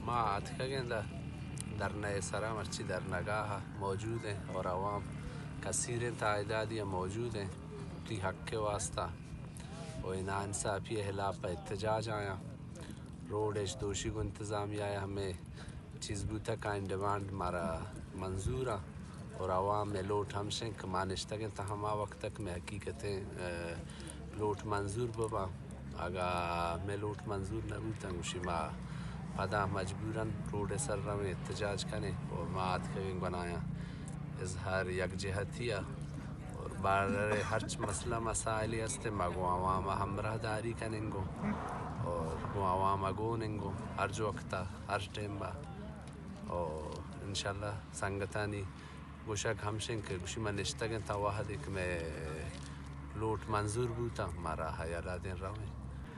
ما أعتقد درنا سرا مرچی در نگاه موجود ہیں اور عوام کثیر تعدادی موجود ہیں تی حق کے واسطہ اور ناانصافی خلاف احتجاج آیا روڈش دوشی کو انتظامیہ ہمیں چیز بوتا کا ڈیمانڈ مارا منظورہ اور عوام میں لوٹ ہمشن کہ مانشتگیں تہما وقت تک میں حقیقتیں لوٹ منظور ببا اگا میں لوٹ منظور نہ بوتا گوشی ما پدا مجبوراً روڈ سر رویں احتجاج کریں اور مات کریں بنایا اظہار یک جہتیہ اور بارے ہرچ مسئلہ مسائل ہستے مگو عوام ہمراہ داری کریں گو اور گو عوام اگونیں گو ہر جو وقتا ہر ٹیم با اور انشاءاللہ سنگتانی گوشک ہمشن کہ گوشی من نشتگیں تا واحد ایک میں لوٹ منظور بوتا مارا حیالہ دین رویں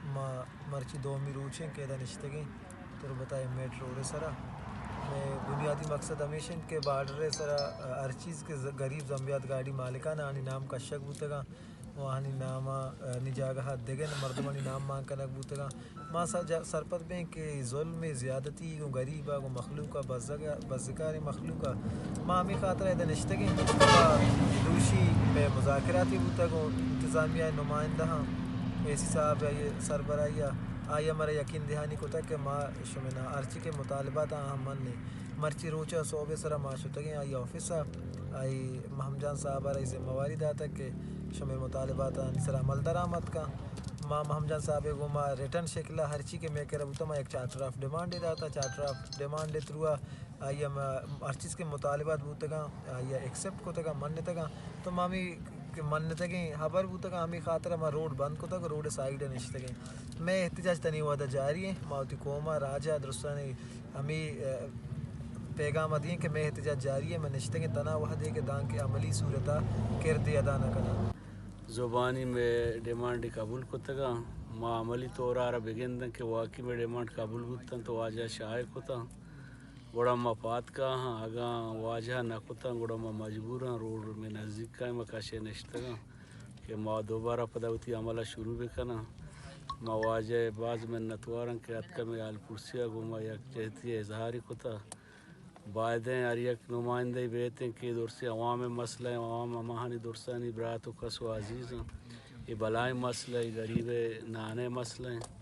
ما مرچی دومی روچیں کہ دا نشتگیں تو بتائے میٹرو رے سرا میں بنیادی مقصد ہمیشہ کہ بارڈر سرا ہر چیز کے غریب زمبیات گاڑی مالکانہ آنی نام کا شک بوتگا وہانی نامہ نی جاگہ دگن مردمانی نام مان کنک بوتگا ما سرپت بیں کہ ظلم زیادتی گو غریبا گو مخلوقہ بزگار مخلوقہ ما ہمیں خاطر ہے نشتگیں دوشی میں مذاکراتی بوتگو انتظامیہ نمائندہ ہاں ایسی صاحب یہ سربراہی آیا مرا یقین دہانی کو تک کہ ما شمنا ارچی کے مطالبات ہم مننے مرچی روچا صوبے سرا ما شتگیں آئی آفیسا آئی محمد جان صاحب آئی ذمہ واری داتا کہ شمع مطالبات سرا عمل درآمد کا ما محمد جان صاحب کو ما ریٹرن شکلہ ہرچی کے میں کرا بوتا ما ایک چارٹر آف ڈیمانڈ داتا چارٹر آف ڈیمانڈ تھروا آئی ہر چیز کے مطالبات بوتگا آئی ایکسیپٹ کو تگا مننے تگا تو مامی کہ منتگیں خبر بوتگا ہمیں خاطر ہما روڈ بند کو تک روڈ سائیڈ نشتگیں میں احتجاج تنی وعدہ جاری ہیں ماوتی قوما راجہ درستانی ہمیں پیغام دیں کہ میں احتجاج جاری ہے میں نشتگیں تنا وحدے کہ دان کے عملی صورتہ کردی ادا نہ کنا زبانی میں ڈیمانڈ قبول کو تگا ما عملی طور آرہ بگندن کہ واقعی میں ڈیمانڈ قبول بوتن تو واجہ شائع کو تا گوڑا ما پات کا ہاں اگاں واجہ نہ کتا گوڑا ما مجبور ہاں روڈ میں نزدیک کا مکاشے نشتگا کہ ما دوبارہ پداوتی عملہ شروع بکنا ما واجہ بعض من نتوارن کہ اتکا میں آل پرسیہ گو ما یک جہتی اظہاری کتا بائدیں ہر یک نمائندے بیتیں کہ درسی عوام مسئلہ ہیں عوام اماہانی درسانی برات و کس و عزیز ہیں یہ بلائیں مسئلہ ہیں غریب نانے مسئلہ ہیں